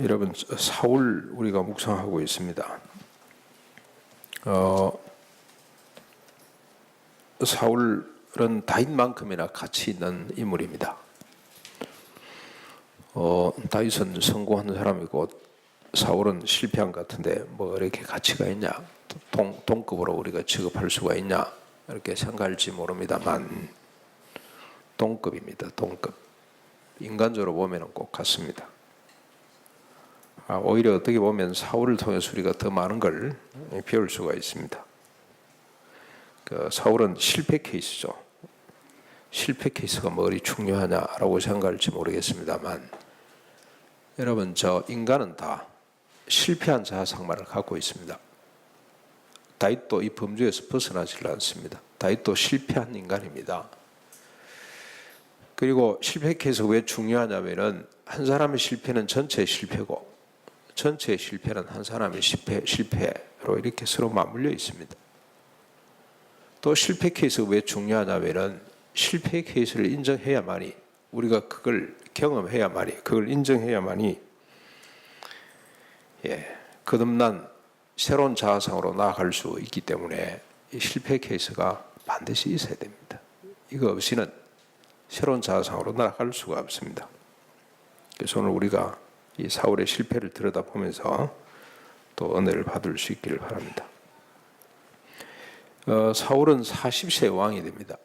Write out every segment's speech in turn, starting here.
여러분, 사울 우리가 묵상하고 있습니다. 사울은 다윗만큼이나 가치 있는 인물입니다. 다윗은 성공한 사람이고 사울은 실패한 것 같은데 뭐 이렇게 가치가 있냐, 동급으로 우리가 취급할 수가 있냐 이렇게 생각할지 모릅니다만 동급입니다. 동급. 인간적으로 보면 꼭 같습니다. 오히려 어떻게 보면 사울을 통해서 우리가 더 많은 걸 배울 수가 있습니다. 사울은 실패 케이스죠. 실패 케이스가 뭐리 중요하냐라고 생각할지 모르겠습니다만, 여러분, 저 인간은 다 실패한 자아상만을 갖고 있습니다. 다윗도 이 범죄에서 벗어나질 않습니다. 다윗도 실패한 인간입니다. 그리고 실패 케이스가 왜 중요하냐면은 한 사람의 실패는 전체의 실패고 전체의 실패는 한 사람의 실패로 이렇게 서로 맞물려 있습니다. 또 실패 케이스가 왜 중요하냐면은 실패 케이스를 인정해야만이, 우리가 그걸 경험해야만이, 그걸 인정해야만이 거듭난 새로운 자아상으로 나아갈 수 있기 때문에 이 실패 케이스가 반드시 있어야 됩니다. 이거 없이는 새로운 자아상으로 나아갈 수가 없습니다. 그래서 오늘 우리가 이 사울의 실패를 들여다보면서 또 은혜를 받을 수 있기를 바랍니다. 사울은 40세 왕이 됩니다.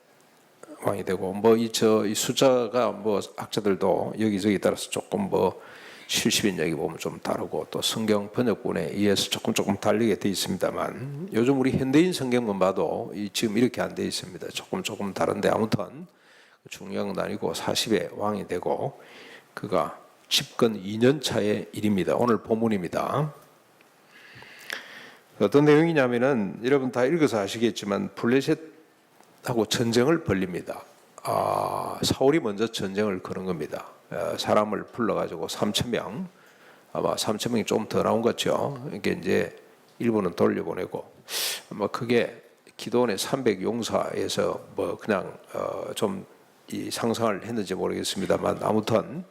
왕이 되고 이 숫자가 학자들도 여기저기 따라서 조금 70인 여기 보면 좀 다르고 또 성경 번역본에 의해서 조금 달리게 돼 있습니다만, 요즘 우리 현대인 성경만 봐도 지금 이렇게 안 돼 있습니다. 조금 다른데 아무튼 중요한 건 아니고 40에 왕이 되고 그가 집권 2년 차의 일입니다. 오늘 본문입니다. 어떤 내용이냐면은 여러분 다 읽어서 아시겠지만 블레셋하고 전쟁을 벌립니다. 사울이 먼저 전쟁을 거는 겁니다. 사람을 불러가지고 3,000명, 아마 3,000명이 좀 더 나온 것 같죠. 이게 이제 일부는 돌려보내고, 아마 그게 기도원의 300용사에서 그냥 좀 이 상상을 했는지 모르겠습니다만, 아무튼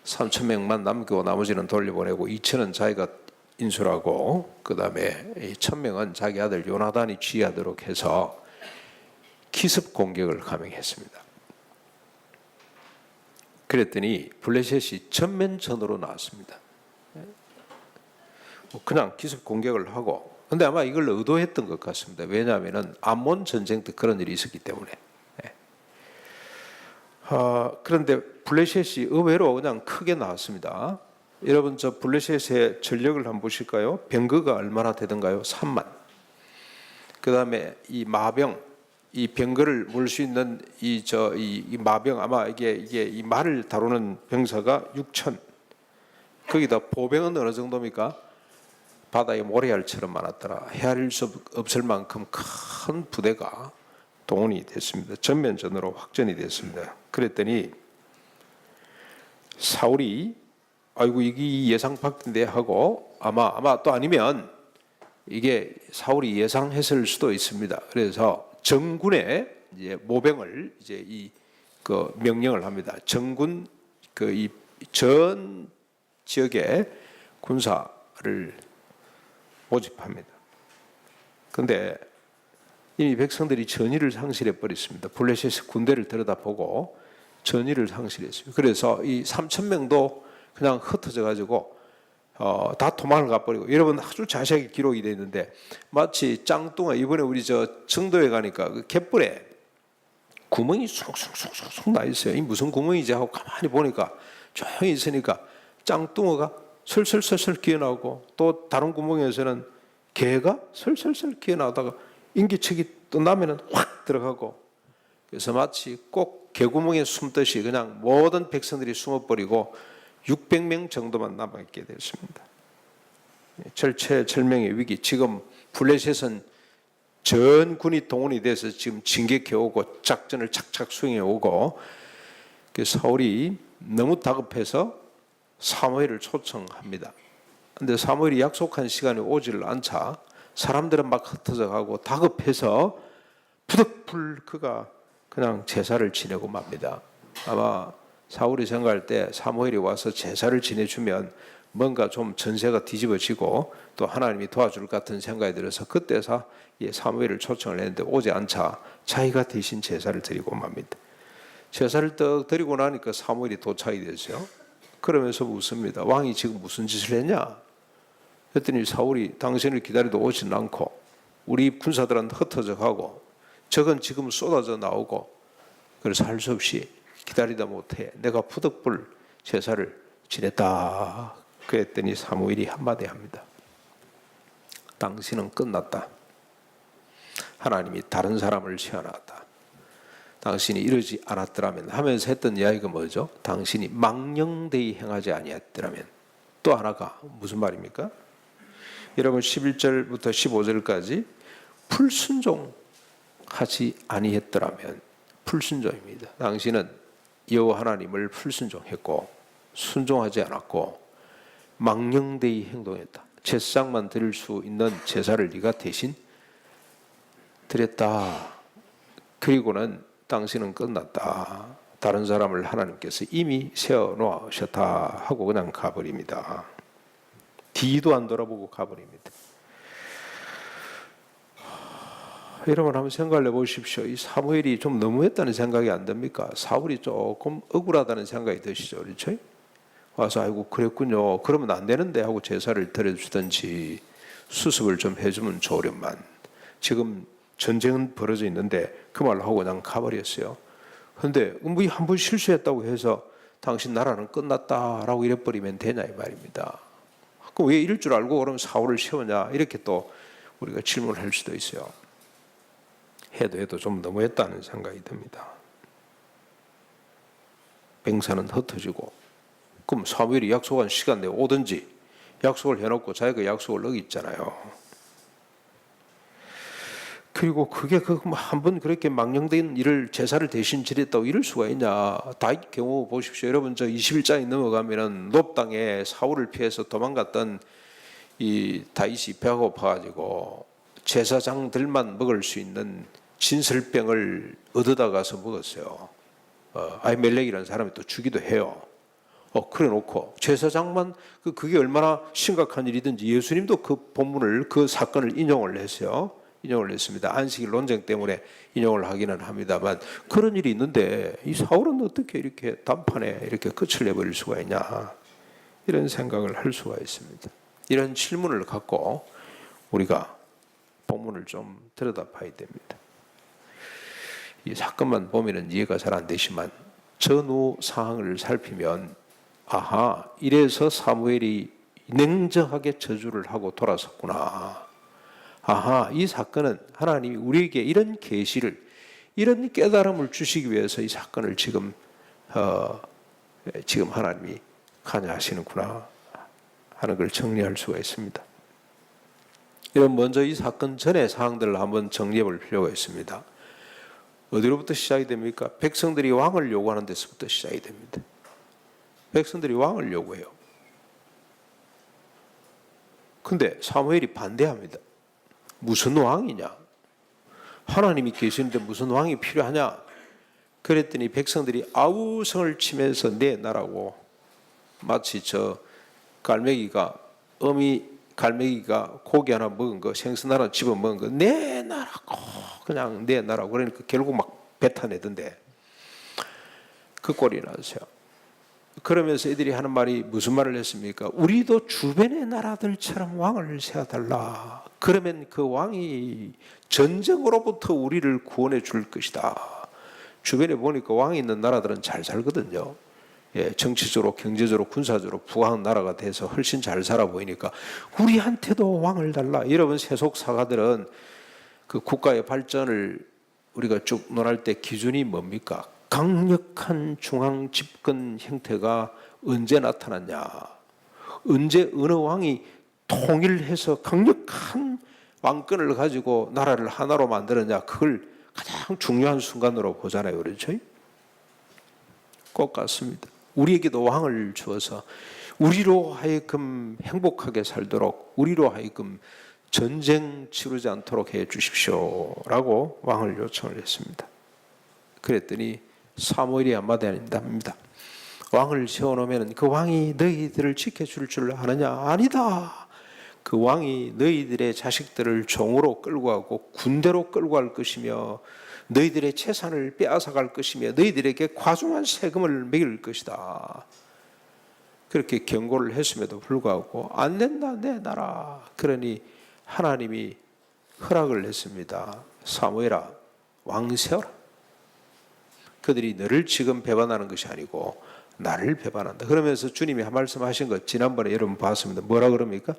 3,000명만 남기고 나머지는 돌려보내고 2,000은 자기가 인수하고 그 다음에 1,000명은 자기 아들 요나단이 지휘하도록 해서 기습 공격을 감행했습니다. 그랬더니 블레셋이 전면전으로 나왔습니다. 그냥 기습 공격을 하고, 근데 아마 이걸 의도했던 것 같습니다. 왜냐하면 암몬 전쟁 때 그런 일이 있었기 때문에. 그런데 블레셋이 의외로 그냥 크게 나왔습니다. 여러분, 저 블레셋의 전력을 한번 보실까요? 병거가 얼마나 되던가요? 3만. 그 다음에 이 마병, 이 병거를 몰 수 있는 이 마병, 아마 이게 이 말을 다루는 병사가 6천. 거기다 보병은 어느 정도입니까? 바다의 모래알처럼 많았더라. 헤아릴 수 없을 만큼 큰 부대가 동원이 됐습니다. 전면전으로 확전이 됐습니다. 그랬더니 사울이 아이고 이게 예상 밖인데 하고, 아마 또 아니면 이게 사울이 예상했을 수도 있습니다. 그래서 정군의 이제 모병을 이제 명령을 합니다. 정군 이 전 지역에 군사를 모집합니다. 그런데 이미 백성들이 전의를 상실해 버렸습니다. 블레셋의 군대를 들여다보고 전의를 상실했어요. 그래서 이 3,000명도 그냥 흩어져 가지고 다 도망을 가버리고, 여러분 아주 자세하게 기록이 되어 있는데 마치 짱뚱아, 이번에 우리 저 청도에 가니까 그 갯벌에 구멍이 숭숭숭숭 나 있어요. 이 무슨 구멍이지 하고 가만히 보니까 조용히 있으니까 짱뚱어가 설설설설 기어나오고, 또 다른 구멍에서는 개가 설설설 기어나오다가 인기척이 또 나면은 확 들어가고, 그래서 마치 꼭 개구멍에 숨듯이 그냥 모든 백성들이 숨어버리고 600명 정도만 남아있게 됐습니다. 절체절명의 위기. 지금 블레셋은 전 군이 동원이 돼서 지금 진격해 오고 작전을 착착 수행해 오고, 사울이 너무 다급해서 사무엘을 초청합니다. 그런데 사무엘이 약속한 시간에 오지를 않자 사람들은 막 흩어져 가고 다급해서 부득불 그가 그냥 제사를 지내고 맙니다. 아마 사울이 생각할 때 사무엘이 와서 제사를 지내주면 뭔가 좀 전세가 뒤집어지고 또 하나님이 도와줄 것 같은 생각이 들어서 그때서 사무엘을 초청을 했는데 오지 않자 자기가 대신 제사를 드리고 맙니다. 제사를 떡 드리고 나니까 사무엘이 도착이 됐어요. 그러면서 묻습니다. 왕이 지금 무슨 짓을 했냐? 했더니 사울이 당신을 기다리도 오진 않고 우리 군사들은 흩어져 가고 적은 지금 쏟아져 나오고 그래서 할 수 없이 기다리다 못해 내가 부득불 제사를 지냈다. 그랬더니 사무엘이 한마디 합니다. 당신은 끝났다. 하나님이 다른 사람을 세워놨다. 당신이 이러지 않았더라면 하면서 했던 이야기가 뭐죠? 당신이 망령되이 행하지 아니했더라면. 또 하나가 무슨 말입니까? 여러분 11절부터 15절까지 불순종하지 아니했더라면 불순종입니다. 당신은 여호와 하나님을 불순종했고 순종하지 않았고 망령되이 행동했다. 제사장만 드릴 수 있는 제사를 네가 대신 드렸다. 그리고는 당신은 끝났다. 다른 사람을 하나님께서 이미 세워놓으셨다 하고 그냥 가버립니다. 뒤도 안 돌아보고 가버립니다. 여러분 한번 생각을 해보십시오. 이 사무엘이 좀 너무했다는 생각이 안 듭니까? 사울이 조금 억울하다는 생각이 드시죠, 그렇죠? 와서 아이고 그랬군요. 그러면 안 되는데 하고 제사를 드려주든지 수습을 좀 해주면 좋으련만. 지금 전쟁은 벌어져 있는데 그 말로 하고 그냥 가버렸어요. 그런데 뭐 한 번 실수했다고 해서 당신 나라는 끝났다라고 이래버리면 되냐 이 말입니다. 그럼 왜 이럴 줄 알고 그럼 사울을 세우냐 이렇게 또 우리가 질문을 할 수도 있어요. 해도 좀 너무했다는 생각이 듭니다. 병사는 흩어지고 그럼 사무엘이 약속한 시간 내에 오든지 약속을 해놓고 자기가 약속을 어겼잖아요. 그리고 그게 한번 그렇게 망령된 일을 제사를 대신 지냈다고 이럴 수가 있냐. 다윗 경우 보십시오. 여러분 저 21장에 넘어가면은 놉 땅에 사울을 피해서 도망갔던 이 다윗이 배가 고파가지고 제사장들만 먹을 수 있는 진설병을 얻어다 가서 먹었어요. 아히멜렉이라는 사람이 또 주기도 해요. 그래 놓고 제사장만 그게 얼마나 심각한 일이든지 예수님도 그 본문을 그 사건을 인용을 했어요. 인용을 했습니다. 안식일 논쟁 때문에 인용을 하기는 합니다만 그런 일이 있는데 이 사울은 어떻게 이렇게 단판에 이렇게 끝을 내버릴 수가 있냐 이런 생각을 할 수가 있습니다. 이런 질문을 갖고 우리가 본문을 좀 들여다봐야 됩니다. 이 사건만 보면은 이해가 잘 안 되지만 전후 상황을 살피면 아하 이래서 사무엘이 냉정하게 저주를 하고 돌아섰구나. 아하 이 사건은 하나님이 우리에게 이런 계시를 이런 깨달음을 주시기 위해서 이 사건을 지금 하나님이 관여하시는구나 하는 걸 정리할 수가 있습니다. 이런 먼저 이 사건 전의 사항들을 한번 정리해 볼 필요가 있습니다. 어디로부터 시작이 됩니까? 백성들이 왕을 요구하는 데서부터 시작이 됩니다. 백성들이 왕을 요구해요. 근데 사무엘이 반대합니다. 무슨 왕이냐? 하나님이 계시는데 무슨 왕이 필요하냐? 그랬더니 백성들이 아우성을 치면서 내 나라고 마치 저 갈매기가 고기 하나 먹은 거 생선 하나 집어 먹은 거 내 나라고 그냥 내 나라고 그러니까 결국 막 뱉어내던데 그 꼴이 났어요. 그러면서 애들이 하는 말이 무슨 말을 했습니까? 우리도 주변의 나라들처럼 왕을 세워달라. 그러면 그 왕이 전쟁으로부터 우리를 구원해 줄 것이다. 주변에 보니까 왕이 있는 나라들은 잘 살거든요. 정치적으로, 경제적으로, 군사적으로 부강한 나라가 돼서 훨씬 잘 살아 보이니까 우리한테도 왕을 달라. 여러분 세속 사가들은 그 국가의 발전을 우리가 쭉 논할 때 기준이 뭡니까? 강력한 중앙 집권 형태가 언제 나타났냐? 언제 어느 왕이 통일해서 강력한 왕권을 가지고 나라를 하나로 만들었냐? 그걸 가장 중요한 순간으로 보잖아요. 그렇죠? 꼭 같습니다. 우리에게도 왕을 주어서 우리로 하여금 행복하게 살도록 우리로 하여금 전쟁 치르지 않도록 해 주십시오 라고 왕을 요청을 했습니다. 그랬더니 사무엘이 한마디 합니다. 왕을 세워놓으면 그 왕이 너희들을 지켜줄 줄 아느냐? 아니다. 그 왕이 너희들의 자식들을 종으로 끌고 가고 군대로 끌고 갈 것이며 너희들의 재산을 빼앗아 갈 것이며 너희들에게 과중한 세금을 매길 것이다. 그렇게 경고를 했음에도 불구하고 안 된다 내놔라. 그러니 하나님이 허락을 했습니다. 사무엘아, 왕 세워라. 그들이 너를 지금 배반하는 것이 아니고 나를 배반한다. 그러면서 주님이 한 말씀 하신 것 지난번에 여러분 봤습니다. 뭐라 그럽니까?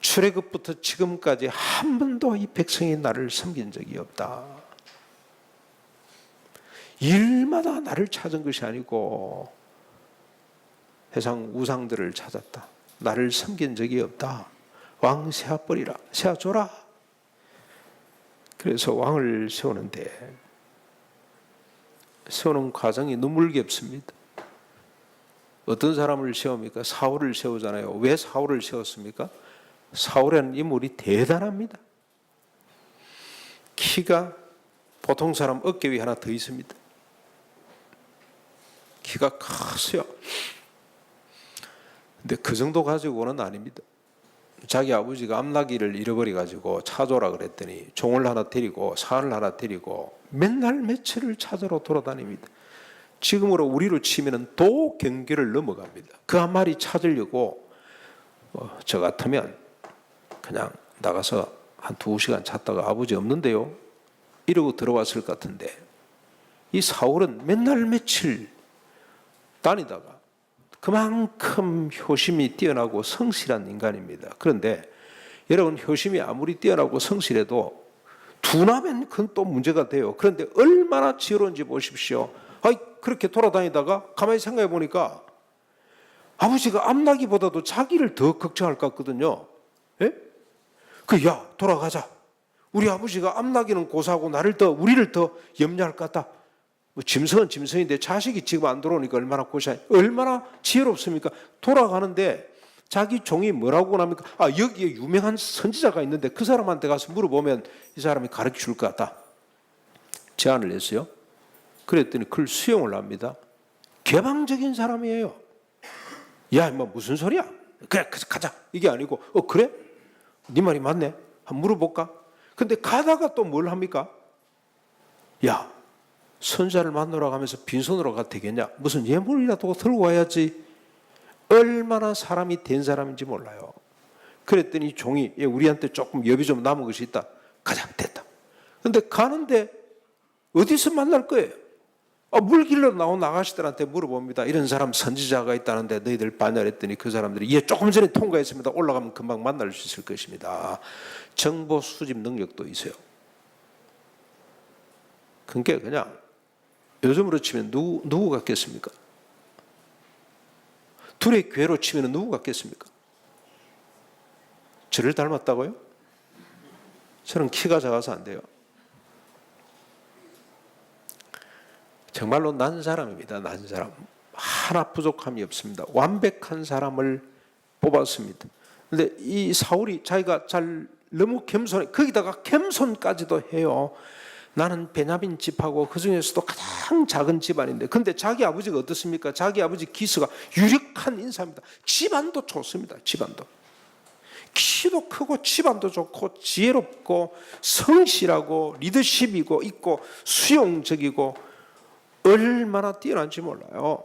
출애굽부터 지금까지 한 번도 이 백성이 나를 섬긴 적이 없다. 일마다 나를 찾은 것이 아니고 해상 우상들을 찾았다. 나를 섬긴 적이 없다. 왕 세워버리라. 세워줘라. 그래서 왕을 세우는데 세우는 과정이 눈물겹습니다. 어떤 사람을 세웁니까? 사울을 세우잖아요. 왜 사울을 세웠습니까? 사울이라는 인물이 대단합니다. 키가 보통 사람 어깨 위에 하나 더 있습니다. 키가 커서요. 근데 그 정도 가지고는 아닙니다. 자기 아버지가 암나귀를 잃어버려가지고 찾아오라 그랬더니 종을 하나 데리고 산을 하나 데리고 맨날 매체를 찾으러 돌아다닙니다. 지금으로 우리로 치면 도 경계를 넘어갑니다. 그 한 마리 찾으려고 저 같으면 그냥 나가서 한 2시간 찾다가 아버지 없는데요? 이러고 들어왔을 것 같은데 이 사울은 맨날 며칠 다니다가 그만큼 효심이 뛰어나고 성실한 인간입니다. 그런데 여러분 효심이 아무리 뛰어나고 성실해도 둔하면 그건 또 문제가 돼요. 그런데 얼마나 지혜로운지 보십시오. 그렇게 돌아다니다가 가만히 생각해 보니까 아버지가 암나기보다도 자기를 더 걱정할 것 같거든요. 예? 야 돌아가자. 우리 아버지가 암나기는 고사하고 우리를 더 염려할 것 같다. 짐승은 짐승인데 자식이 지금 안 들어오니까 얼마나 고사해. 얼마나 지혜롭습니까? 돌아가는데 자기 종이 뭐라고 합니까? 여기에 유명한 선지자가 있는데 그 사람한테 가서 물어보면 이 사람이 가르쳐 줄 것 같다. 제안을 했어요. 그랬더니 그걸 수용을 합니다. 개방적인 사람이에요. 야, 무슨 소리야? 그래, 가자. 이게 아니고, 그래? 네 말이 맞네. 한번 물어볼까? 근데 가다가 또 뭘 합니까? 야, 선자를 만나러 가면서 빈손으로 가도 되겠냐? 무슨 예물이라도 들고 와야지. 얼마나 사람이 된 사람인지 몰라요. 그랬더니 종이 우리한테 조금 여비 좀 남은 것이 있다. 가자, 됐다. 근데 가는데 어디서 만날 거예요? 물길로 나온 아가씨들한테 물어봅니다. 이런 사람 선지자가 있다는데 너희들 반열했더니 그 사람들이 조금 전에 통과했습니다. 올라가면 금방 만날 수 있을 것입니다. 정보 수집 능력도 있어요. 그게 그냥 요즘으로 치면 누구 같겠습니까? 둘의 괴로 치면 누구 같겠습니까? 저를 닮았다고요? 저는 키가 작아서 안 돼요. 정말로 난 사람입니다. 난 사람. 하나 부족함이 없습니다. 완벽한 사람을 뽑았습니다. 그런데 이 사울이 자기가 너무 겸손해. 거기다가 겸손까지도 해요. 나는 베냐민 집하고 그 중에서도 가장 작은 집안인데 근데 자기 아버지가 어떻습니까? 자기 아버지 기스가 유력한 인사입니다. 집안도 좋습니다. 집안도. 키도 크고 집안도 좋고 지혜롭고 성실하고 리더십이고 있고 수용적이고 얼마나 뛰어난지 몰라요.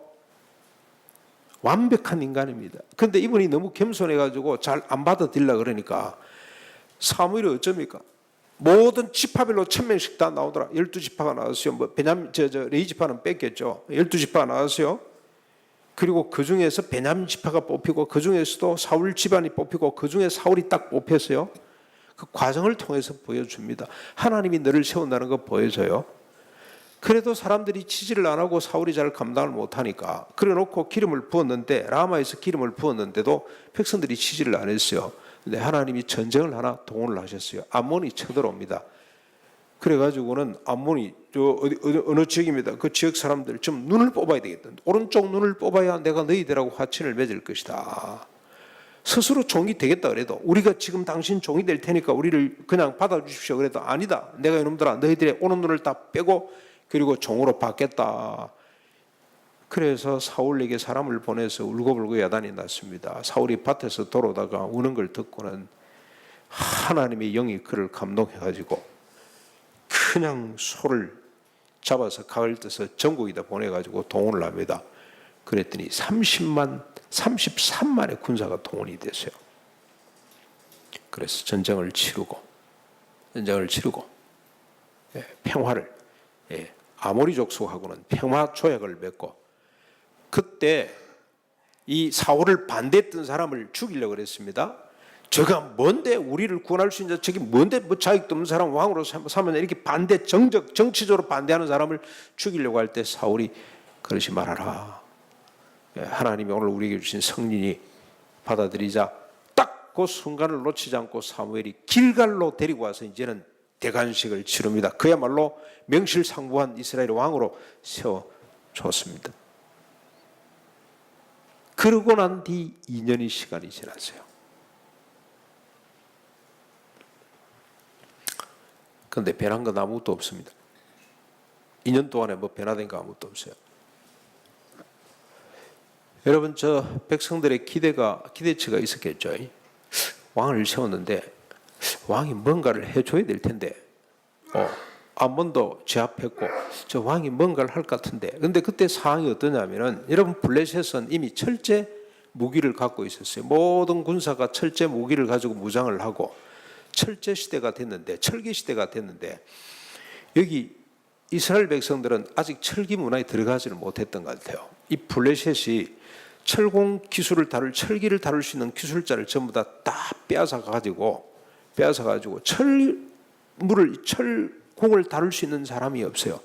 완벽한 인간입니다. 그런데 이분이 너무 겸손해가지고 잘 안 받아들이려고 그러니까 사무엘이 어쩝니까? 모든 지파별로 1000명씩 다 나오더라. 12지파가 나왔어요. 베냐민 레위 지파는 뺐겠죠. 12지파가 나왔어요. 그리고 그 중에서 베냐민 지파가 뽑히고 그 중에서도 사울 집안이 뽑히고 그 중에 사울이 딱 뽑혔어요. 그 과정을 통해서 보여줍니다. 하나님이 너를 세운다는 거 보여줘요. 그래도 사람들이 지지를 안 하고 사울이 잘 감당을 못하니까 그래놓고 기름을 부었는데 라마에서 기름을 부었는데도 백성들이 지지를 안 했어요. 근데 하나님이 전쟁을 하나 동원을 하셨어요. 암몬이 쳐들어옵니다. 그래가지고는 암몬이 어느 지역입니다. 그 지역 사람들 좀 눈을 뽑아야 되겠다. 오른쪽 눈을 뽑아야 내가 너희들하고 화친을 맺을 것이다. 스스로 종이 되겠다 그래도 우리가 지금 당신 종이 될 테니까 우리를 그냥 받아주십시오. 그래도 아니다. 내가 이놈들아 너희들의 오는 눈을 다 빼고 그리고 종으로 받겠다. 그래서 사울에게 사람을 보내서 울고불고 야단이 났습니다. 사울이 밭에서 돌아오다가 우는 걸 듣고는 하나님의 영이 그를 감동해가지고 그냥 소를 잡아서 가을 떠서 전국에다 보내가지고 동원을 합니다. 그랬더니 33만의 군사가 동원이 됐어요. 그래서 전쟁을 치르고 평화를, 아모리 족속하고는 평화 조약을 맺고, 그때 이 사울을 반대했던 사람을 죽이려고 그랬습니다. 저가 뭔데 우리를 구원할 수 있는, 저기 뭔데 뭐 자격도 없는 사람 왕으로 삼으면 이렇게 정치적으로 반대하는 사람을 죽이려고 할 때 사울이 그러지 말아라. 하나님이 오늘 우리에게 주신 성린이 받아들이자. 딱 그 순간을 놓치지 않고 사무엘이 길갈로 데리고 와서 이제는 대관식을 치릅니다. 그야말로 명실상부한 이스라엘 왕으로 세워줬습니다. 그러고 난 뒤 2년의 시간이 지났어요. 그런데 변한 건 아무것도 없습니다. 2년 동안에 뭐 변화된 거 아무것도 없어요. 여러분, 저 백성들의 기대치가 있었겠죠. 왕을 세웠는데 왕이 뭔가를 해줘야 될 텐데, 암몬도 제압했고 저 왕이 뭔가를 할 것 같은데. 근데 그때 상황이 어떠냐면은, 여러분, 블레셋은 이미 철제 무기를 갖고 있었어요. 모든 군사가 철제 무기를 가지고 무장을 하고 철제 시대가 됐는데, 철기 시대가 됐는데, 여기 이스라엘 백성들은 아직 철기 문화에 들어가지를 못했던 것 같아요. 이 블레셋이 철공 기술을 철기를 다룰 수 있는 기술자를 전부 다 빼앗아 가지고 철공을 다룰 수 있는 사람이 없어요.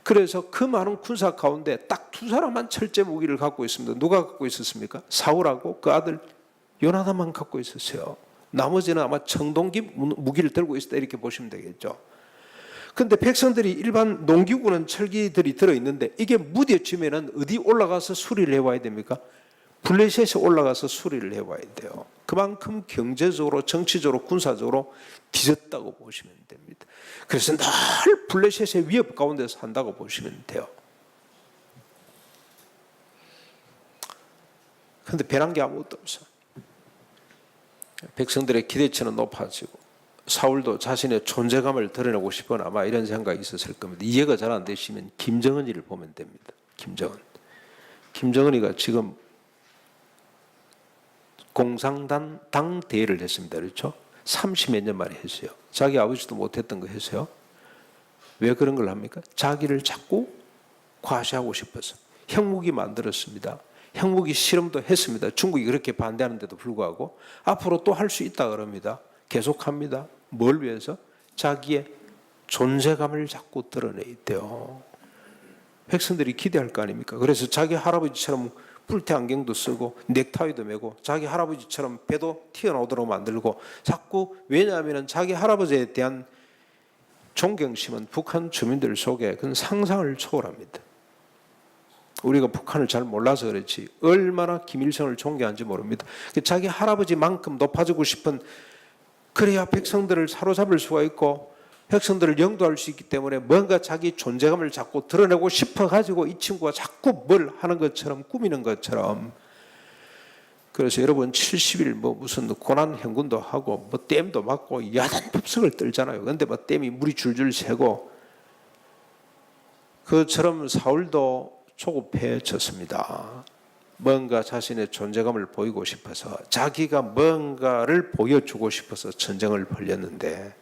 그래서 그 많은 군사 가운데 딱 두 사람만 철제 무기를 갖고 있습니다. 누가 갖고 있었습니까? 사울하고 그 아들 요나단만 갖고 있었어요. 나머지는 아마 청동기 무기를 들고 있었다, 이렇게 보시면 되겠죠. 그런데 백성들이, 일반 농기구는 철기들이 들어있는데 이게 무뎌지면은 어디 올라가서 수리를 해와야 됩니까? 블레셋에 올라가서 수리를 해와야 돼요. 그만큼 경제적으로, 정치적으로, 군사적으로 뒤졌다고 보시면 됩니다. 그래서 늘 블레셋의 위협 가운데 산다고 보시면 돼요. 그런데 변한 게 아무것도 없어요. 백성들의 기대치는 높아지고, 사울도 자신의 존재감을 드러내고 싶은 아마 이런 생각이 있었을 겁니다. 이해가 잘 안 되시면 김정은이를 보면 됩니다. 김정은이가 지금 공산당 대회를 했습니다. 그렇죠? 30몇 년 만에 했어요. 자기 아버지도 못했던 거 했어요. 왜 그런 걸 합니까? 자기를 자꾸 과시하고 싶어서 핵무기 만들었습니다. 핵무기 실험도 했습니다. 중국이 그렇게 반대하는데도 불구하고 앞으로 또 할 수 있다 그럽니다. 계속합니다. 뭘 위해서? 자기의 존재감을 자꾸 드러내있대요. 백성들이 기대할 거 아닙니까? 그래서 자기 할아버지처럼 뿔테 안경도 쓰고 넥타이도 메고 자기 할아버지처럼 배도 튀어나오도록 만들고 자꾸, 왜냐하면 자기 할아버지에 대한 존경심은 북한 주민들 속에 그건 상상을 초월합니다. 우리가 북한을 잘 몰라서 그렇지 얼마나 김일성을 존경하는지 모릅니다. 자기 할아버지만큼 높아지고 싶은, 그래야 백성들을 사로잡을 수가 있고 백성들을 영도할 수 있기 때문에 뭔가 자기 존재감을 자꾸 드러내고 싶어가지고 이 친구가 자꾸 뭘 하는 것처럼, 꾸미는 것처럼. 그래서 여러분 70일 무슨 고난 행군도 하고 댐도 맞고 야단 법석을 떨잖아요. 그런데 댐이 물이 줄줄 새고, 그처럼 사울도 조급해졌습니다. 뭔가 자신의 존재감을 보이고 싶어서, 자기가 뭔가를 보여주고 싶어서 전쟁을 벌였는데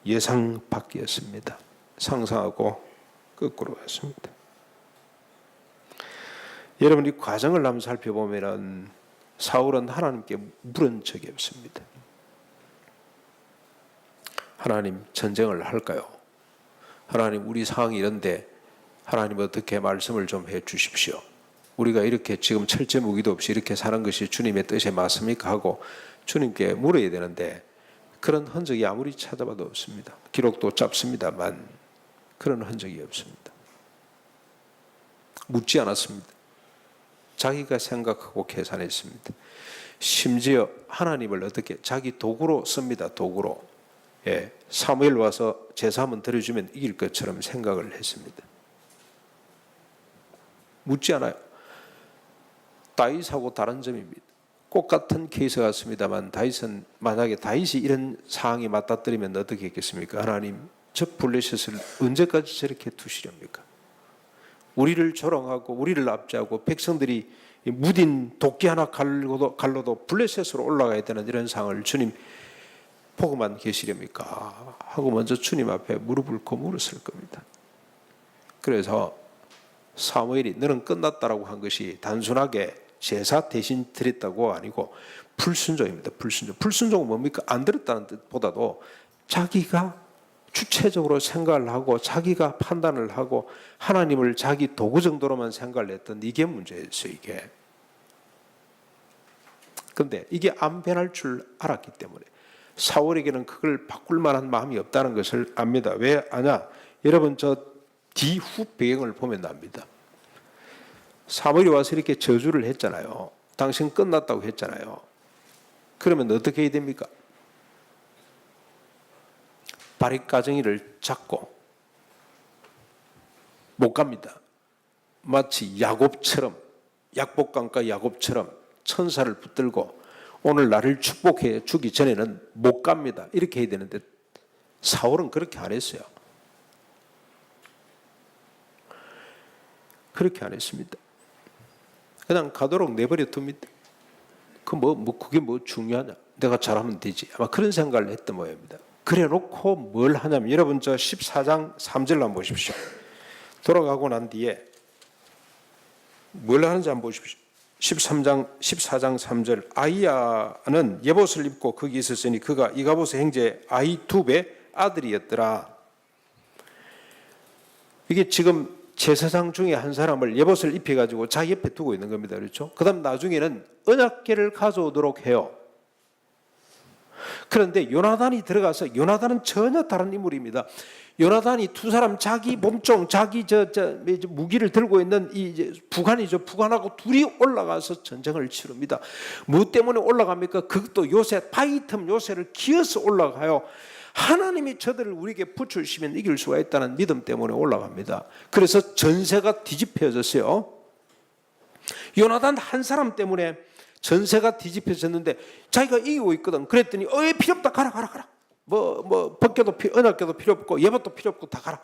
예상 밖이었습니다. 상상하고 거꾸로 갔습니다. 여러분, 이 과정을 한번 살펴보면 사울은 하나님께 물은 적이 없습니다. 하나님, 전쟁을 할까요? 하나님, 우리 상황이 이런데 하나님 어떻게 말씀을 좀 해 주십시오. 우리가 이렇게 지금 철제 무기도 없이 이렇게 사는 것이 주님의 뜻에 맞습니까? 하고 주님께 물어야 되는데 그런 흔적이 아무리 찾아봐도 없습니다. 기록도 짧습니다만 그런 흔적이 없습니다. 묻지 않았습니다. 자기가 생각하고 계산했습니다. 심지어 하나님을 어떻게 자기 도구로 씁니다. 도구로. 사무엘 와서 제사 한번 드려주면 이길 것처럼 생각을 했습니다. 묻지 않아요. 다윗하고 다른 점입니다. 똑같은 케이스 같습니다만 다윗은 만약에 다윗이 이런 상황에 맞닥뜨리면 어떻게 했겠습니까? 하나님, 저 블레셋을 언제까지 저렇게 두시렵니까? 우리를 조롱하고 우리를 압제하고 백성들이 무딘 도끼 하나 갈로도 블레셋으로 올라가야 되는 이런 상황을 주님 보고만 계시렵니까? 하고 먼저 주님 앞에 무릎을 꿇고 물었을 겁니다. 그래서 사무엘이 너는 끝났다라고 한 것이 단순하게 제사 대신 드렸다고 아니고 불순종입니다. 불순종. 불순종은 뭡니까? 안 들었다는 뜻보다도 자기가 주체적으로 생각을 하고 자기가 판단을 하고 하나님을 자기 도구 정도로만 생각을 했던 이게 문제였어요. 이게. 그런데 이게 안 변할 줄 알았기 때문에 사울에게는 그걸 바꿀 만한 마음이 없다는 것을 압니다. 왜 아냐? 여러분 저 뒤후 배경을 보면 압니다. 사무엘이 와서 이렇게 저주를 했잖아요. 당신 끝났다고 했잖아요. 그러면 어떻게 해야 됩니까? 바리가정이를 잡고 못 갑니다. 마치 야곱처럼 약복강가 야곱처럼 천사를 붙들고 오늘 나를 축복해 주기 전에는 못 갑니다. 이렇게 해야 되는데 사울은 그렇게 안 했어요. 그렇게 안 했습니다. 그냥 가도록 내버려 둡니다. 그게 뭐 중요하냐? 내가 잘하면 되지. 아마 그런 생각을 했던 모양입니다. 그래 놓고 뭘 하냐면 여러분 저 14장 3절 한번 보십시오. 돌아가고 난 뒤에 뭘 하는지 한번 보십시오. 14장 3절 아이야는 예봇을 입고 거기 있었으니 그가 이가봇의 형제 아히투베의 아들이었더라. 이게 지금 제사장 중에 한 사람을 예봇을 입혀가지고 자기 옆에 두고 있는 겁니다. 그렇죠? 그 다음 나중에는 언약궤를 가져오도록 해요. 그런데 요나단이 들어가서 요나단은 전혀 다른 인물입니다. 요나단이 두 사람 자기 몸종, 자기 무기를 들고 있는 이 부관이죠. 부관하고 둘이 올라가서 전쟁을 치릅니다. 뭐 때문에 올라갑니까? 그것도 요새 바이틈 요새를 기어서 올라가요. 하나님이 저들을 우리에게 붙여주시면 이길 수가 있다는 믿음 때문에 올라갑니다. 그래서 전세가 뒤집혀졌어요. 요나단 한 사람 때문에 전세가 뒤집혀졌는데 자기가 이기고 있거든. 그랬더니 필요 없다. 가라. 벗겨도 언약궤도 필요 없고 예봇도 필요 없고 다 가라.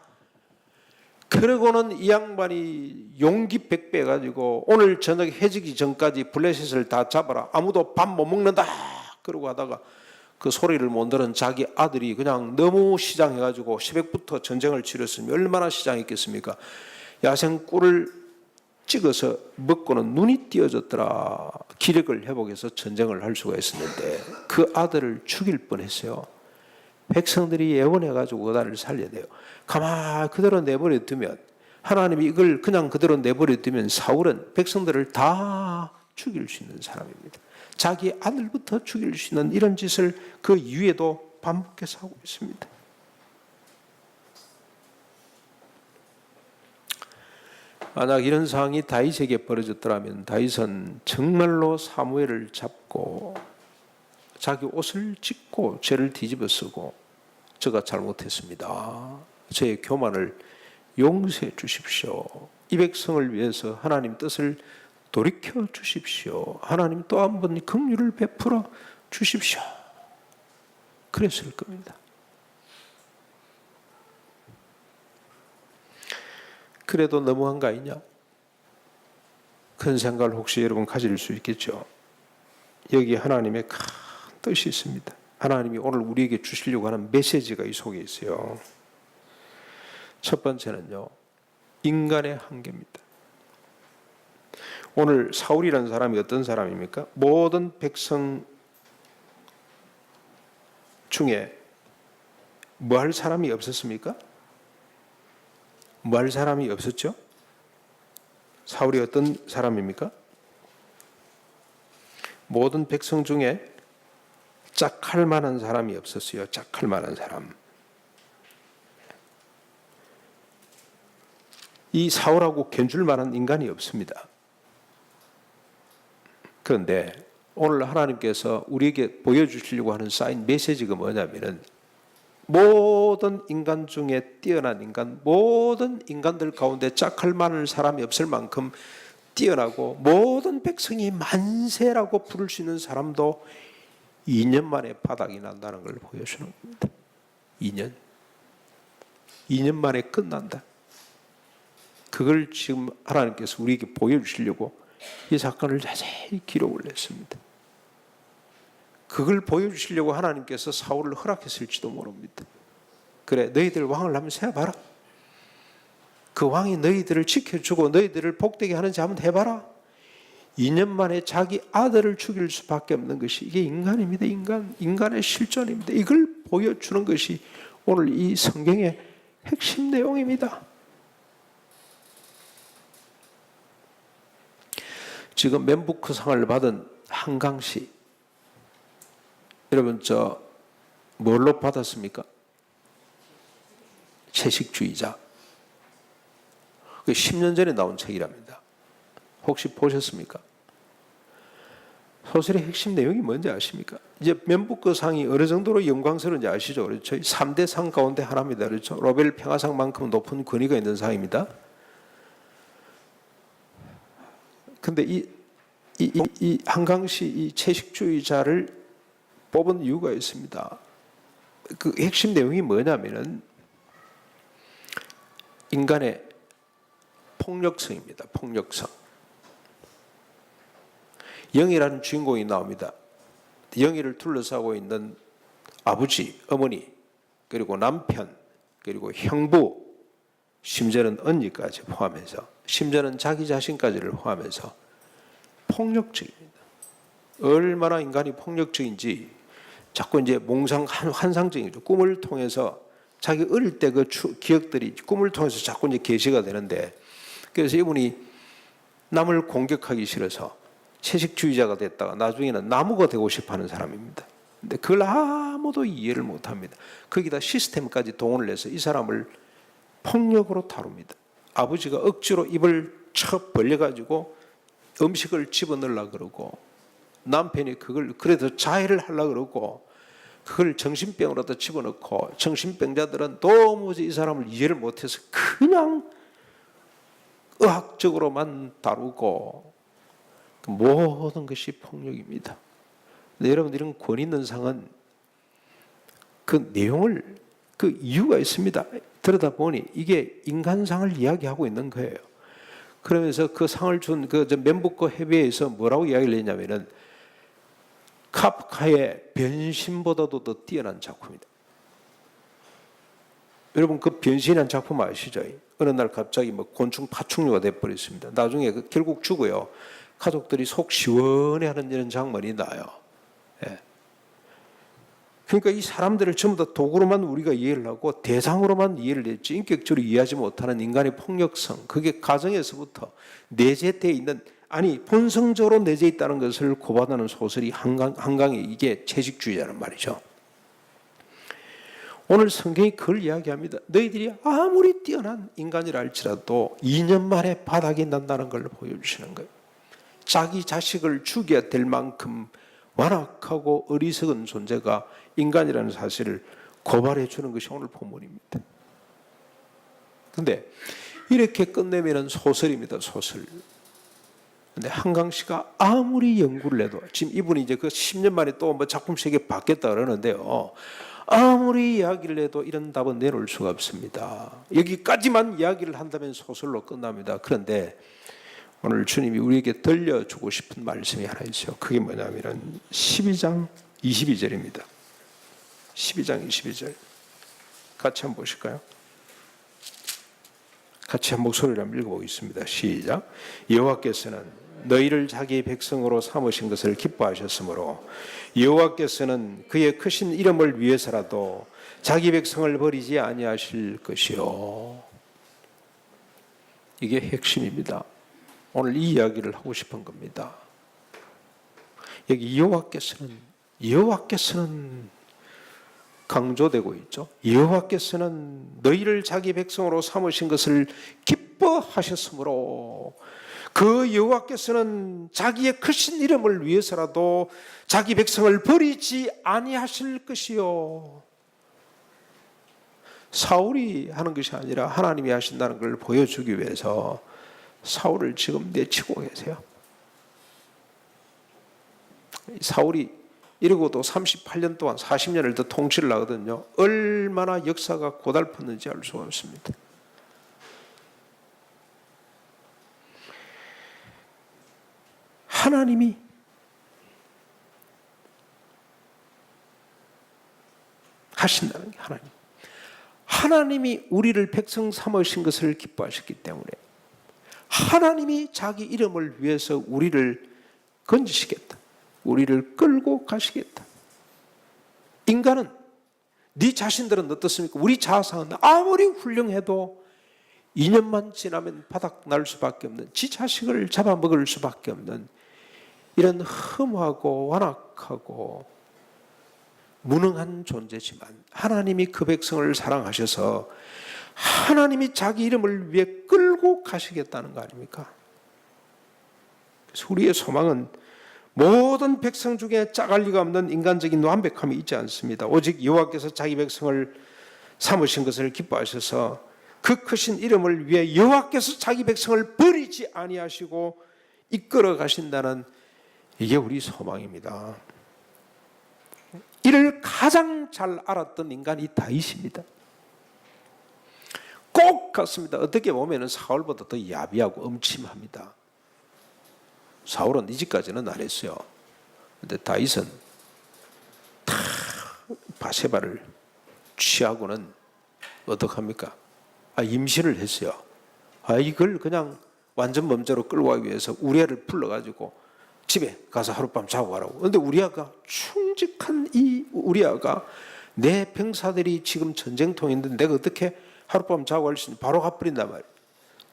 그러고는 이 양반이 용기 100배 가지고 오늘 저녁 해지기 전까지 블레셋을 다 잡아라. 아무도 밥 못 먹는다. 그러고 하다가 그 소리를 못 들은 자기 아들이 그냥 너무 시장해가지고 새벽부터 전쟁을 치렀으면 얼마나 시장했겠습니까? 야생 꿀을 찍어서 먹고는 눈이 띄어졌더라. 기력을 회복해서 전쟁을 할 수가 있었는데 그 아들을 죽일 뻔했어요. 백성들이 예언해가지고 그 아들을 살려야 돼요. 가만히 그대로 내버려 두면 하나님이 이걸 그냥 그대로 내버려 두면 사울은 백성들을 다 죽일 수 있는 사람입니다. 자기 아들부터 죽일 수 있는 이런 짓을 그 이후에도 반복해서 하고 있습니다. 만약 이런 상황이 다윗에게 벌어졌더라면 다윗은 정말로 사무엘을 잡고 자기 옷을 찢고 죄를 뒤집어 쓰고 제가 잘못했습니다. 제 교만을 용서해 주십시오. 이 백성을 위해서 하나님 뜻을 돌이켜 주십시오. 하나님 또 한 번 긍휼을 베풀어 주십시오. 그랬을 겁니다. 그래도 너무한 거 아니냐? 그런 생각을 혹시 여러분 가질 수 있겠죠. 여기 하나님의 큰 뜻이 있습니다. 하나님이 오늘 우리에게 주시려고 하는 메시지가 이 속에 있어요. 첫 번째는요, 인간의 한계입니다. 오늘 사울이라는 사람이 어떤 사람입니까? 모든 백성 중에 뭐 할 사람이 없었습니까? 뭐 할 사람이 없었죠? 사울이 어떤 사람입니까? 모든 백성 중에 짝할 만한 사람이 없었어요. 짝할 만한 사람. 이 사울하고 견줄 만한 인간이 없습니다. 그런데 오늘 하나님께서 우리에게 보여주시려고 하는 사인 메시지가 뭐냐면은 모든 인간 중에 뛰어난 인간, 모든 인간들 가운데 짝할 만한 사람이 없을 만큼 뛰어나고 모든 백성이 만세라고 부를 수 있는 사람도 2년 만에 바닥이 난다는 걸 보여주는 겁니다. 2년 만에 끝난다. 그걸 지금 하나님께서 우리에게 보여주시려고 이 사건을 자세히 기록을 했습니다. 그걸 보여주시려고 하나님께서 사울을 허락했을지도 모릅니다. 그래, 너희들 왕을 한번 세봐라. 그 왕이 너희들을 지켜주고 너희들을 복되게 하는지 한번 해봐라. 2년 만에 자기 아들을 죽일 수밖에 없는 것이 이게 인간입니다. 인간의 실존입니다. 이걸 보여주는 것이 오늘 이 성경의 핵심 내용입니다. 지금 맨부크상을 받은 한강시, 여러분 뭘로 받았습니까? 채식주의자. 10년 전에 나온 책이랍니다. 혹시 보셨습니까? 소설의 핵심 내용이 뭔지 아십니까? 이제 맨부크상이 어느 정도로 영광스러운지 아시죠? 그렇죠? 3대 상 가운데 하나입니다. 그렇죠? 노벨 평화상만큼 높은 권위가 있는 상입니다. 근데 이 한강시 이 채식주의자를 뽑은 이유가 있습니다. 그 핵심 내용이 뭐냐면은 인간의 폭력성입니다. 폭력성. 영희라는 주인공이 나옵니다. 영희를 둘러싸고 있는 아버지, 어머니, 그리고 남편, 그리고 형부, 심지어는 언니까지 포함해서, 심지어는 자기 자신까지를 포함해서 폭력적입니다. 얼마나 인간이 폭력적인지 자꾸 이제 환상적이죠. 꿈을 통해서 자기 어릴 때 그 기억들이 꿈을 통해서 자꾸 이제 계시가 되는데, 그래서 이분이 남을 공격하기 싫어서 채식주의자가 됐다가 나중에는 나무가 되고 싶어하는 사람입니다. 근데 그걸 아무도 이해를 못합니다. 거기다 시스템까지 동원을 해서 이 사람을 폭력으로 다룹니다. 아버지가 억지로 입을 척 벌려가지고 음식을 집어넣으려고 그러고, 남편이 그걸 그래도 자해를 하려고 그러고, 그걸 정신병으로도 집어넣고, 정신병자들은 도무지 이 사람을 이해를 못해서 그냥 의학적으로만 다루고, 모든 것이 폭력입니다. 근데 여러분, 이런 권위 있는 상은 그 내용을, 그 이유가 있습니다. 들여다보니 이게 인간상을 이야기하고 있는 거예요. 그러면서 그 상을 준 그 맨부커 협의회에서 뭐라고 이야기를 했냐면은 카프카의 변신보다도 더 뛰어난 작품이다. 여러분, 그 변신이라는 작품 아시죠? 어느 날 갑자기 곤충 파충류가 돼버렸습니다. 나중에 결국 죽어요. 가족들이 속 시원해하는 이런 장면이 나요. 예. 그러니까 이 사람들을 전부 다 도구로만 우리가 이해를 하고 대상으로만 이해를 했지 인격적으로 이해하지 못하는 인간의 폭력성, 그게 가정에서부터 내재되어 있는, 아니 본성적으로 내재 있다는 것을 고발하는 소설이 한강의 이게 채식주의자란 말이죠. 오늘 성경이 그걸 이야기합니다. 너희들이 아무리 뛰어난 인간이라 할지라도 2년 만에 바닥이 난다는 걸 보여주시는 거예요. 자기 자식을 죽여야 될 만큼 완악하고 어리석은 존재가 인간이라는 사실을 고발해 주는 것이 오늘 본문입니다. 그런데 이렇게 끝내면 소설입니다. 소설. 근데 한강씨가 아무리 연구를 해도, 지금 이분이 이제 그 10년 만에 또 작품 세계 바뀌었다 그러는데요, 아무리 이야기를 해도 이런 답은 내놓을 수가 없습니다. 여기까지만 이야기를 한다면 소설로 끝납니다. 그런데 오늘 주님이 우리에게 들려주고 싶은 말씀이 하나 있어요. 그게 뭐냐면 12장 22절입니다. 12장 22절 같이 한번 보실까요? 같이 한 목소리로 한번 읽어보겠습니다. 시작. 여호와께서는 너희를 자기 백성으로 삼으신 것을 기뻐하셨으므로 여호와께서는 그의 크신 이름을 위해서라도 자기 백성을 버리지 아니하실 것이요. 이게 핵심입니다. 오늘 이 이야기를 하고 싶은 겁니다. 여기 여호와께서는 강조되고 있죠. 여호와께서는 너희를 자기 백성으로 삼으신 것을 기뻐하셨으므로, 그 여호와께서는 자기의 크신 이름을 위해서라도 자기 백성을 버리지 아니하실 것이요. 사울이 하는 것이 아니라 하나님이 하신다는 걸 보여주기 위해서 사울을 지금 내치고 계세요. 사울이 이러고도 38년 동안 40년을 더 통치를 하거든요. 얼마나 역사가 고달팠는지 알 수가 없습니다. 하나님이 하신다는 게 하나님이 우리를 백성 삼으신 것을 기뻐하셨기 때문에 하나님이 자기 이름을 위해서 우리를 건지시겠다. 우리를 끌고 가시겠다. 인간은 네 자신들은 어떻습니까? 우리 자아상은 아무리 훌륭해도 2년만 지나면 바닥 날 수밖에 없는, 지 자식을 잡아먹을 수밖에 없는 이런 흠하고 완악하고 무능한 존재지만 하나님이 그 백성을 사랑하셔서 하나님이 자기 이름을 위해 끌고 가시겠다는 거 아닙니까? 그래서 우리의 소망은 모든 백성 중에 짝할 리가 없는 인간적인 완벽함이 있지 않습니다. 오직 여호와께서 자기 백성을 삼으신 것을 기뻐하셔서 그 크신 이름을 위해 여호와께서 자기 백성을 버리지 아니하시고 이끌어 가신다는, 이게 우리 소망입니다. 이를 가장 잘 알았던 인간이 다윗입니다. 꼭 같습니다. 어떻게 보면 사울보다 더 야비하고 음침합니다. 사울은 이집까지는 안 했어요. 근데 다윗은 다 바세바를 취하고는 어떡합니까? 임신을 했어요. 이걸 그냥 완전 범죄로 끌고 가기 위해서 우리아를 불러가지고 집에 가서 하룻밤 자고 가라고. 그런데 우리아가 충직한 이 우리아가 내 병사들이 지금 전쟁통인데 내가 어떻게 하룻밤 자고 갈 수 있는, 바로 가버린단 말이에요.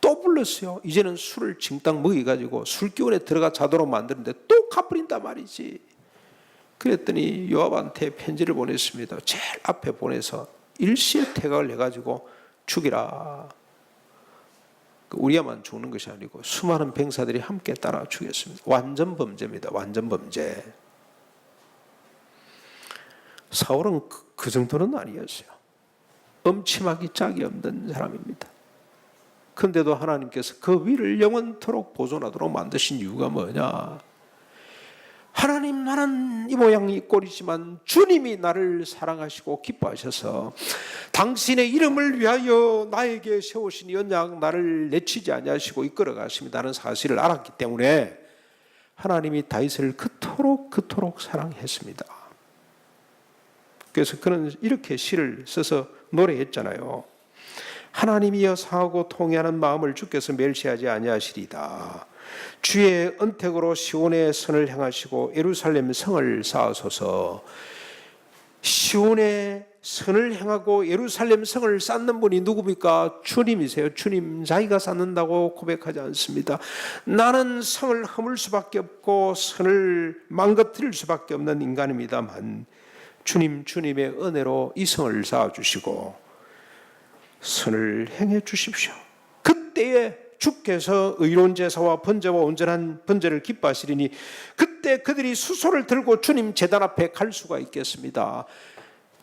또 불렀어요. 이제는 술을 징땅 먹여가지고 술기운에 들어가 자도록 만드는데 또 가버린단 말이지. 그랬더니 요압한테 편지를 보냈습니다. 제일 앞에 보내서 일시에 퇴각을 해가지고 죽이라. 우리야만 죽는 것이 아니고 수많은 병사들이 함께 따라 죽였습니다. 완전 범죄입니다. 완전 범죄. 사울은 그 정도는 아니었어요. 엄침하기 짝이 없는 사람입니다. 그런데도 하나님께서 그 위를 영원토록 보존하도록 만드신 이유가 뭐냐? 하나님, 나는 이 모양 이 꼴이지만 주님이 나를 사랑하시고 기뻐하셔서 당신의 이름을 위하여 나에게 세우신 언약 나를 내치지 아니하시고 이끌어 가십니다는 사실을 알았기 때문에 하나님이 다윗을 그토록 사랑했습니다. 그래서 그는 이렇게 시를 써서 노래했잖아요. 하나님이여 사하고 통회하는 마음을 주께서 멸시하지 아니하시리다. 주의 언택으로 시온의 선을 향하시고 예루살렘 성을 쌓으소서. 시온의 선을 향하고 예루살렘 성을 쌓는 분이 누굽니까? 주님이세요. 주님 자기가 쌓는다고 고백하지 않습니다. 나는 성을 허물 수밖에 없고 선을 망가뜨릴 수밖에 없는 인간입니다만 주님의 은혜로 이 성을 쌓아주시고 선을 행해 주십시오. 그때에 주께서 의로운 제사와 번제와 온전한 번제를 기뻐하시리니 그때 그들이 수소를 들고 주님 제단 앞에 갈 수가 있겠습니다.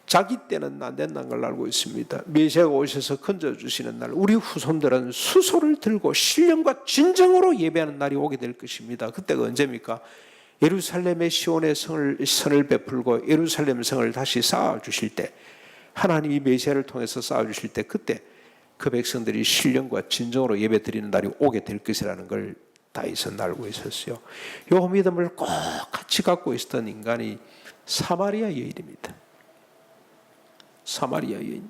자기 때는 안 된다는 걸 알고 있습니다. 메시아가 오셔서 건져주시는 날 우리 후손들은 수소를 들고 신령과 진정으로 예배하는 날이 오게 될 것입니다. 그때가 언제입니까? 예루살렘의 시온의 선을 베풀고 예루살렘 성을 다시 쌓아주실 때, 하나님이 메시아를 통해서 쌓아주실 때 그때 그 백성들이 신령과 진정으로 예배드리는 날이 오게 될 것이라는 걸 다윗은 알고 있었어요. 이 믿음을 꼭 같이 갖고 있었던 인간이 사마리아 여인입니다. 사마리아 여인.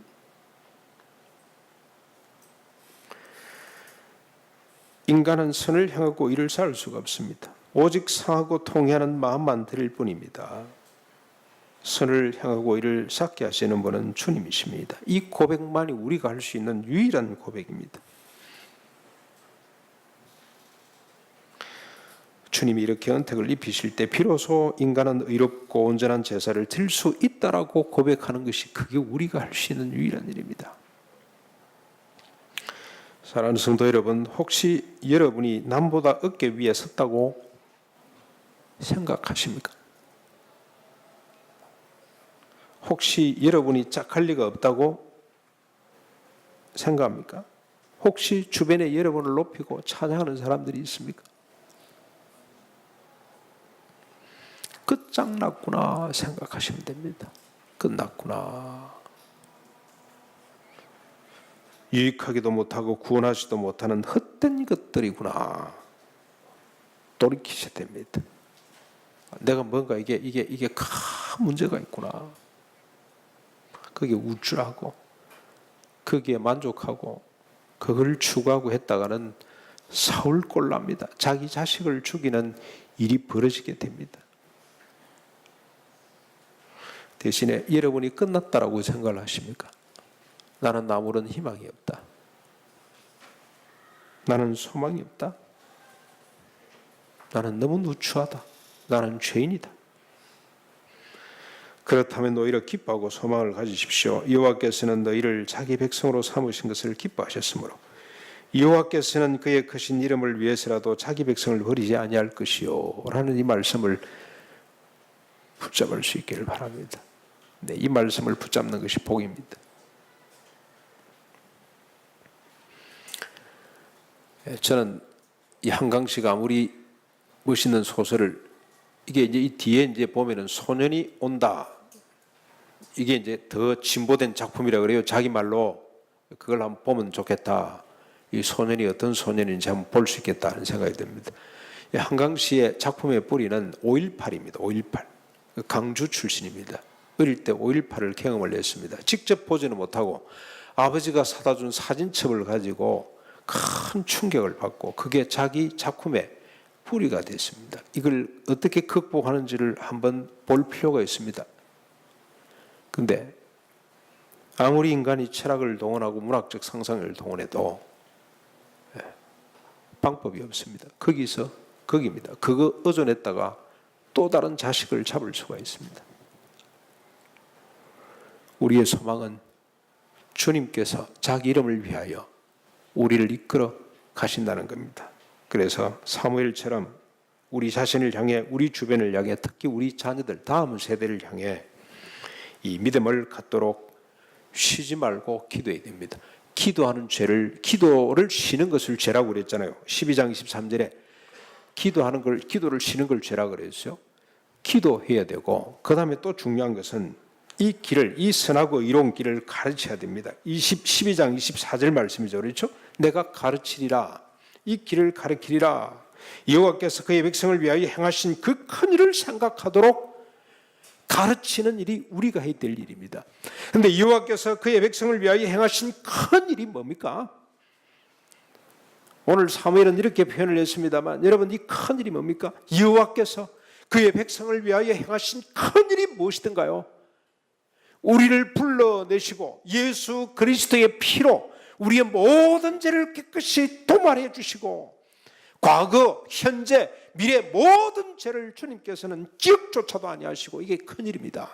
인간은 선을 향하고 이를 쌓을 수가 없습니다. 오직 상하고 통회하는 마음만 드릴 뿐입니다. 선을 향하고 이를 쌓게 하시는 분은 주님이십니다. 이 고백만이 우리가 할 수 있는 유일한 고백입니다. 주님이 이렇게 언택을 입히실 때 비로소 인간은 의롭고 온전한 제사를 드릴 수 있다라고 고백하는 것이 그게 우리가 할 수 있는 유일한 일입니다. 사랑하는 성도 여러분, 혹시 여러분이 남보다 어깨 위에 섰다고 생각하십니까? 혹시 여러분이 짝할 리가 없다고 생각합니까? 혹시 주변에 여러분을 높이고 찬양하는 사람들이 있습니까? 끝장났구나 생각하시면 됩니다. 끝났구나. 유익하기도 못하고 구원하지도 못하는 헛된 것들이구나. 돌이키셔야 됩니다. 내가 뭔가 이게 큰 문제가 있구나. 그게 우쭐하고 거기에 만족하고 그걸 추구하고 했다가는 사울꼴 납니다. 자기 자식을 죽이는 일이 벌어지게 됩니다. 대신에 여러분이 끝났다라고 생각을 하십니까? 나는 아무런 희망이 없다. 나는 소망이 없다. 나는 너무 누추하다. 나는 죄인이다. 그렇다면 오히려 기뻐하고 소망을 가지십시오. 여호와께서는 너희를 자기 백성으로 삼으신 것을 기뻐하셨으므로 여호와께서는 그의 크신 이름을 위해서라도 자기 백성을 버리지 아니할 것이요 라는 이 말씀을 붙잡을 수 있기를 바랍니다. 네, 이 말씀을 붙잡는 것이 복입니다. 저는 이 한강씨가 아무리 멋있는 소설을 이게 이제 이 뒤에 이제 보면은 소년이 온다. 이게 이제 더 진보된 작품이라 그래요. 자기 말로 그걸 한번 보면 좋겠다. 이 소년이 어떤 소년인지 한번 볼 수 있겠다 하는 생각이 듭니다. 한강씨의 작품의 뿌리는 5.18입니다. 5.18. 강주 출신입니다. 어릴 때 5.18을 경험을 했습니다. 직접 보지는 못하고 아버지가 사다 준 사진첩을 가지고 큰 충격을 받고 그게 자기 작품의 뿌리가 됐습니다. 이걸 어떻게 극복하는지를 한번 볼 필요가 있습니다. 근데 아무리 인간이 철학을 동원하고 문학적 상상을 동원해도 방법이 없습니다. 거기입니다. 그거 의존했다가 또 다른 자식을 잡을 수가 있습니다. 우리의 소망은 주님께서 자기 이름을 위하여 우리를 이끌어 가신다는 겁니다. 그래서 사무엘처럼 우리 자신을 향해, 우리 주변을 향해, 특히 우리 자녀들, 다음 세대를 향해 이 믿음을 갖도록 쉬지 말고 기도해야 됩니다. 기도를 쉬는 것을 죄라고 그랬잖아요. 12장 23절에 기도를 쉬는 걸 죄라고 그랬어요. 기도해야 되고, 그 다음에 또 중요한 것은 이 선하고 이로운 길을 가르쳐야 됩니다. 12장 24절 말씀이죠. 그렇죠? 내가 가르치리라. 이 길을 가르치리라. 여호와께서 그의 백성을 위하여 행하신 그 큰 일을 생각하도록 가르치는 일이 우리가 해야 될 일입니다. 그런데 여호와께서 그의 백성을 위하여 행하신 큰 일이 뭡니까? 오늘 사무엘은 이렇게 표현을 했습니다만 여러분, 이 큰 일이 뭡니까? 여호와께서 그의 백성을 위하여 행하신 큰 일이 무엇이든가요? 우리를 불러내시고 예수 그리스도의 피로 우리의 모든 죄를 깨끗이 도말해 주시고 과거, 현재, 미래 모든 죄를 주님께서는 기억조차도 아니하시고, 이게 큰일입니다.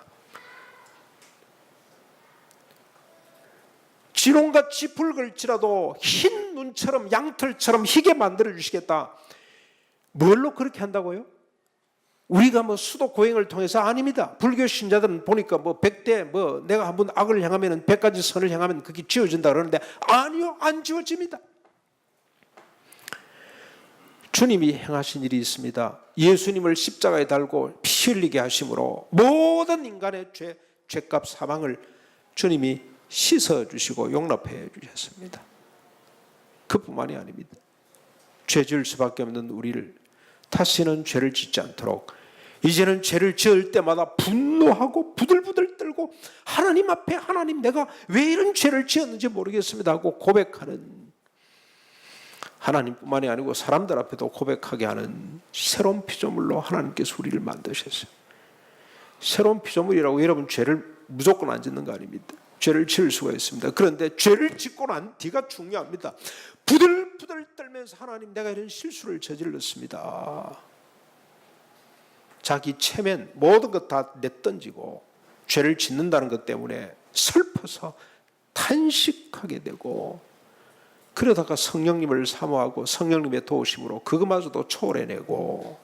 진홍같이 붉을지라도 흰 눈처럼 양털처럼 희게 만들어 주시겠다. 뭘로 그렇게 한다고요? 우리가 수도 고행을 통해서 아닙니다. 불교 신자들은 보니까 100대 내가 한번 악을 향하면 100가지 선을 향하면 그게 지워진다 그러는데 아니요, 안 지워집니다. 주님이 행하신 일이 있습니다. 예수님을 십자가에 달고 피 흘리게 하심으로 모든 인간의 죄값 사망을 주님이 씻어주시고 용납해 주셨습니다. 그뿐만이 아닙니다. 죄 지을 수밖에 없는 우리를 다시는 죄를 짓지 않도록, 이제는 죄를 지을 때마다 분노하고 부들부들 떨고 하나님 앞에, 하나님 내가 왜 이런 죄를 지었는지 모르겠습니다 하고 고백하는, 하나님뿐만이 아니고 사람들 앞에도 고백하게 하는 새로운 피조물로 하나님께서 우리를 만드셨어요. 새로운 피조물이라고 여러분 죄를 무조건 안 짓는 거 아닙니다. 죄를 지을 수가 있습니다. 그런데 죄를 짓고 난 뒤가 중요합니다. 부들부들 떨면서 하나님 내가 이런 실수를 저질렀습니다. 자기 체면 모든 것 다 내던지고 죄를 짓는다는 것 때문에 슬퍼서 탄식하게 되고, 그러다가 성령님을 사모하고 성령님의 도우심으로 그것마저도 초월해내고,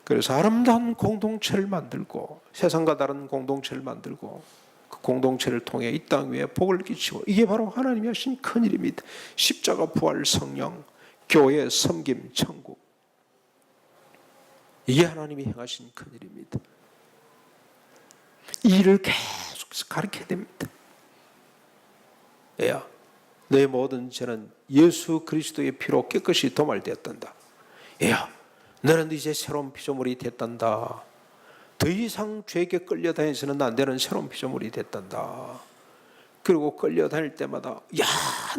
그래서 아름다운 공동체를 만들고 세상과 다른 공동체를 만들고 그 공동체를 통해 이 땅 위에 복을 끼치고, 이게 바로 하나님이 하신 큰일입니다. 십자가, 부활, 성령, 교회, 섬김, 천국, 이게 하나님이 행하신 큰일입니다. 이 일을 계속해서 가르쳐야 됩니다. 얘야, 내 모든 죄는 예수 그리스도의 피로 깨끗이 도말되었단다. 얘야, 너는 이제 새로운 피조물이 됐단다. 더 이상 죄에게 끌려다니서는 안 되는 새로운 피조물이 됐단다. 그리고 끌려다닐 때마다 야,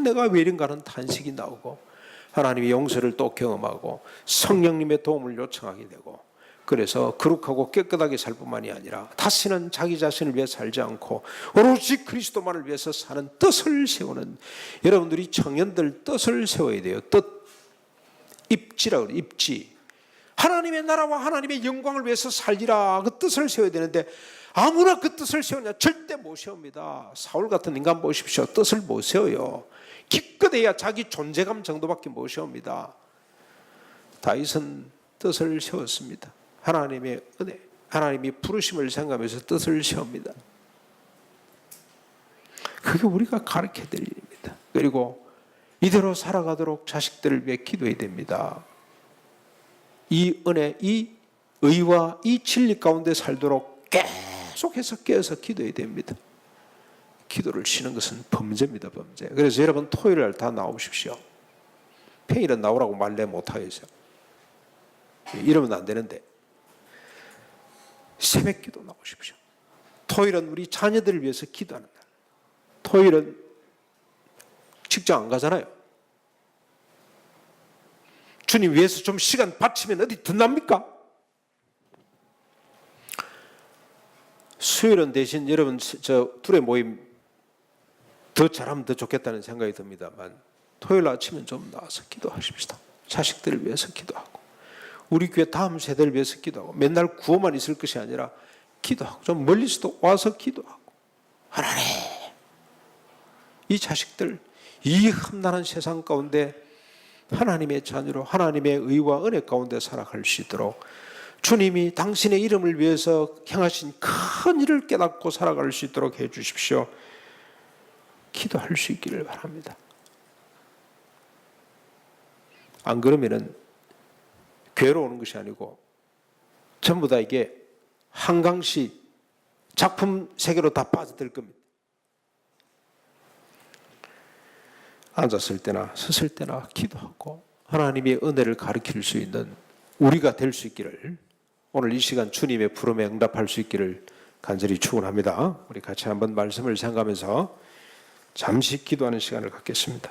내가 왜 이런가 하는 탄식이 나오고, 하나님의 용서를 또 경험하고 성령님의 도움을 요청하게 되고, 그래서 거룩하고 깨끗하게 살 뿐만이 아니라 다시는 자기 자신을 위해 살지 않고 오로지 그리스도만을 위해서 사는 뜻을 세우는, 여러분들이 청년들 뜻을 세워야 돼요. 뜻, 입지라고 그래요. 입지. 하나님의 나라와 하나님의 영광을 위해서 살리라, 그 뜻을 세워야 되는데 아무나 그 뜻을 세우냐? 절대 못 세웁니다. 사울 같은 인간 보십시오. 뜻을 못 세워요. 기껏해야 자기 존재감 정도밖에 못 세웁니다. 다윗은 뜻을 세웠습니다. 하나님의 은혜, 하나님이 부르심을 생각하면서 뜻을 세웁니다. 그게 우리가 가르쳐야 될 일입니다. 그리고 이대로 살아가도록 자식들을 위해 기도해야 됩니다. 이 은혜, 이 의와 이 진리 가운데 살도록 계속해서 깨어서 기도해야 됩니다. 기도를 쉬는 것은 범죄입니다. 범죄. 그래서 여러분 토요일 날 다 나오십시오. 평일은 나오라고 말래 못하겠어요. 이러면 안 되는데 새벽 기도 나오십시오. 토요일은 우리 자녀들을 위해서 기도하는 날. 토요일은 직장 안 가잖아요. 주님 위해서 좀 시간 바치면 어디 덧납니까? 수요일은 대신 여러분 저 둘의 모임 더 잘하면 더 좋겠다는 생각이 듭니다만, 토요일 아침은 좀 나와서 기도하십시다. 자식들을 위해서 기도하고, 우리 교회 다음 세대를 위해서 기도하고, 맨날 구호만 있을 것이 아니라 기도하고, 좀 멀리서도 와서 기도하고, 하나님, 이 자식들 이 험난한 세상 가운데 하나님의 자녀로 하나님의 의와 은혜 가운데 살아갈 수 있도록 주님이 당신의 이름을 위해서 행하신 큰 일을 깨닫고 살아갈 수 있도록 해 주십시오. 기도할 수 있기를 바랍니다. 안 그러면은 교회로 오는 것이 아니고 전부 다 이게 한강시 작품 세계로 다 빠져들 겁니다. 앉았을 때나 섰을 때나 기도하고 하나님의 은혜를 가르칠 수 있는 우리가 될 수 있기를, 오늘 이 시간 주님의 부름에 응답할 수 있기를 간절히 축원합니다. 우리 같이 한번 말씀을 생각하면서 잠시 기도하는 시간을 갖겠습니다.